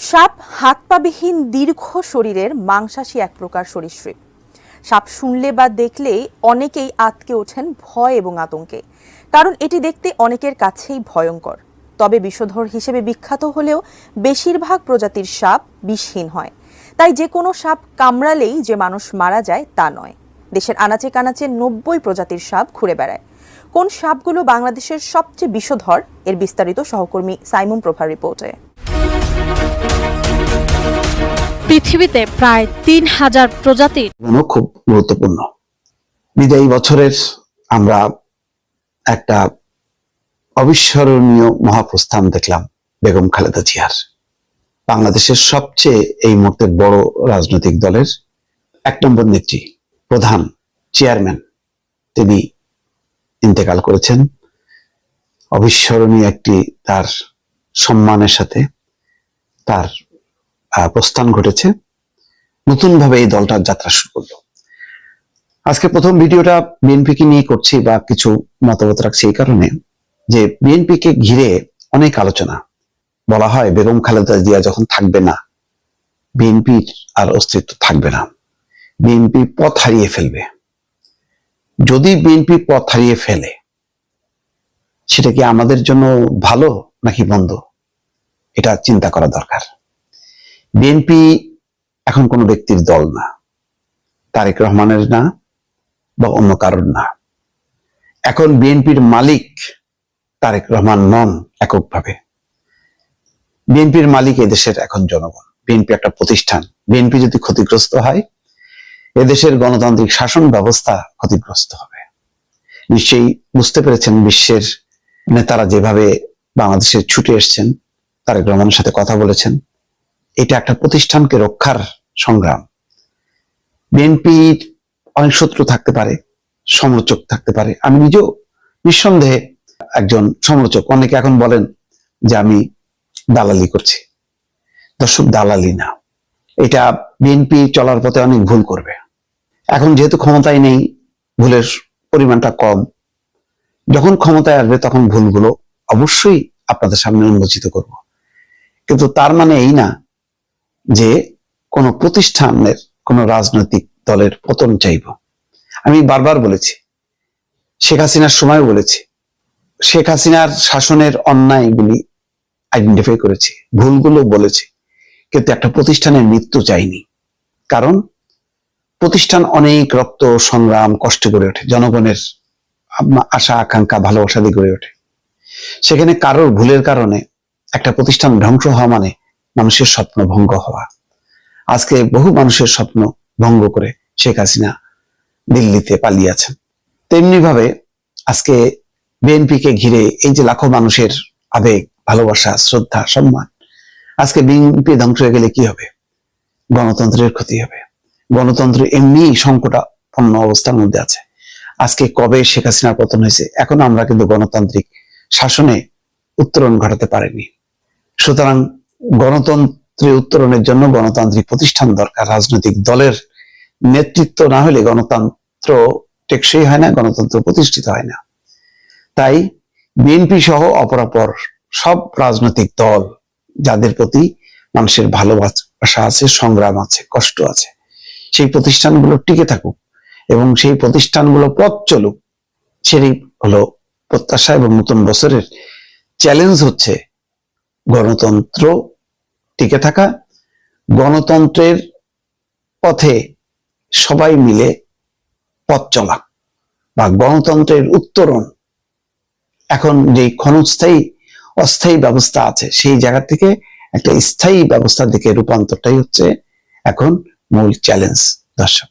সাপ হাত পাবিহীন দীর্ঘ শরীরের মাংসাশী এক প্রকার সরীসৃপ। সাপ শুনলে বা দেখলে অনেকেই আঁতকে ওঠেন ভয় এবং আতঙ্কে, কারণ এটি দেখতে অনেকের কাছেই ভয়ঙ্কর। তবে বিষধর হিসেবে বিখ্যাত হলেও বেশিরভাগ প্রজাতির সাপ বিষহীন হয়। তাই যে কোনো সাপ কামড়ালেই যে মানুষ মারা যায় তা নয়। দেশের আনাচে কানাচে 90 প্রজাতির সাপ ঘুরে বেড়ায়। কোন সাপগুলো বাংলাদেশের সবচেয়ে বিষধর, এর বিস্তারিত সহকর্মী সাইমুম প্রভার রিপোর্টে। পৃথিবীতে প্রায় 3000 প্রজাতির খুব গুরুত্বপূর্ণ। বিদায়ী বছরের আমরা একটা অবিস্মরণীয় মহাপ্রস্থান দেখলাম বেগম খালেদা জিয়ার। বাংলাদেশের সবচেয়ে এই মুহূর্তের বড় রাজনৈতিক দলের 1 নম্বর নেত্রী, প্রধান, চেয়ারম্যান, তিনি ইন্তেকাল করেছেন। অবিস্মরণীয় একটি তার সম্মানের সাথে তার প্রস্থান ঘটেছে। নতুন ভাবে এই দলটার যাত্রা শুরু করলো। আজকে প্রথম ভিডিওটা বিএনপিকে নিয়ে করছি বা কিছু মতামত রাখছি এই কারণে যে বিএনপিকে ঘিরে অনেক আলোচনা। বলা হয় বেগম খালেদা জিয়া যখন থাকবে না, বিএনপির আর অস্তিত্ব থাকবে না, বিএনপি পথ হারিয়ে ফেলবে। যদি বিএনপি পথ হারিয়ে ফেলে, সেটা কি আমাদের জন্য ভালো নাকি মন্দ, এটা চিন্তা করা দরকার। বিএনপি এখন কোনো ব্যক্তির দল না, তারেক রহমানের না বা অন্য কারোর না। এখন বিএনপির মালিক তারেক রহমান নন এককভাবে। বিএনপির মালিক এদেশের এখন জনগণ। বিএনপি একটা প্রতিষ্ঠান। বিএনপি যদি ক্ষতিগ্রস্ত হয়, এদেশের গণতান্ত্রিক শাসন ব্যবস্থা ক্ষতিগ্রস্ত হবে। নিশ্চয়ই বুঝতে পেরেছেন বিশ্বের নেতারা যেভাবে বাংলাদেশে ছুটে এসছেন, তারেক রহমানের সাথে কথা বলেছেন। এটা একটা প্রতিষ্ঠানকে রক্ষার সংগ্রাম। বিএনপির অনেক শত্রু থাকতে পারে, সমালোচক থাকতে পারে। আমি নিজেও নিঃসন্দেহে একজন সমালোচক। অনেকে এখন বলেন যে আমি দালালি করছি। দর্শক, দালালি না, এটা বিএনপি চলার পথে অনেক ভুল করবে। এখন যেহেতু ক্ষমতায় নেই, ভুলের পরিমাণটা কম। যখন ক্ষমতায় আসবে তখন ভুলগুলো অবশ্যই আপনাদের সামনে উন্মোচিত করব। কিন্তু তার মানে এই না যে কোন প্রতিষ্ঠানের, কোন রাজনৈতিক দলের পতন চাইব। আমি বারবার বলেছি, শেখ হাসিনার সময় বলেছি, শেখ হাসিনার শাসনের অন্যায়গুলি আইডেন্টিফাই করেছি, ভুলগুলো বলেছি, কিন্তু একটা প্রতিষ্ঠানের মৃত্যু চাইনি। কারণ প্রতিষ্ঠান অনেক রক্ত, সংগ্রাম, কষ্ট গড়ে ওঠে, জনগণের আশা আকাঙ্ক্ষা, ভালোবাসা দিয়ে গড়ে ওঠে। সেখানে কারোর ভুলের কারণে একটা প্রতিষ্ঠান ধ্বংস হওয়া মানে মানুষের স্বপ্ন ভঙ্গ হওয়া। আজকে বহু মানুষের স্বপ্ন ভঙ্গ করে শেখ হাসিনা দিল্লিতে পালিয়ে আছেন। তেমনি ভাবে আজকে বিএনপিকে ঘিরে এই যে লাখো মানুষের আবেগ, ভালোবাসা, শ্রদ্ধা, সম্মান, আজকে বিএনপি ধ্বংস হয়ে গেলে কি হবে? গণতন্ত্রের ক্ষতি হবে। গণতন্ত্র এমনি সংকটাপন্ন অবস্থার মধ্যে আছে। আজকে কবে শেখ হাসিনার পতন হয়েছে, এখন আমরা কিন্তু গণতান্ত্রিক শাসনে উত্তরণ ঘটাতে পারিনি। সুতরাং গণতন্ত্রের উত্তরণের জন্য গণতান্ত্রিক প্রতিষ্ঠান দরকার। রাজনৈতিক দলের নেতৃত্ব না হলে গণতন্ত্র টেকসই হয় না, গণতন্ত্র প্রতিষ্ঠিত হয় না। তাই বিএনপি সহ অপরাপর সব রাজনৈতিক দল, যাদের প্রতি মানুষের ভালোবাসা আছে, সংগ্রাম আছে, কষ্ট আছে, সেই প্রতিষ্ঠানগুলো টিকে থাকুক এবং সেই প্রতিষ্ঠানগুলো পথ চলুক, সেটাই হলো প্রত্যাশা। এবং নতুন বছরের চ্যালেঞ্জ হচ্ছে গণতন্ত্র টিকে থাকা, গণতন্ত্রের পথে সবাই মিলে পথ চলা বা গণতন্ত্রের উত্তরণ। এখন যে ক্ষণস্থায়ী অস্থায়ী ব্যবস্থা আছে, সেই জায়গা থেকে একটা স্থায়ী ব্যবস্থার দিকে রূপান্তরটাই হচ্ছে এখন মূল চ্যালেঞ্জ। দর্শক।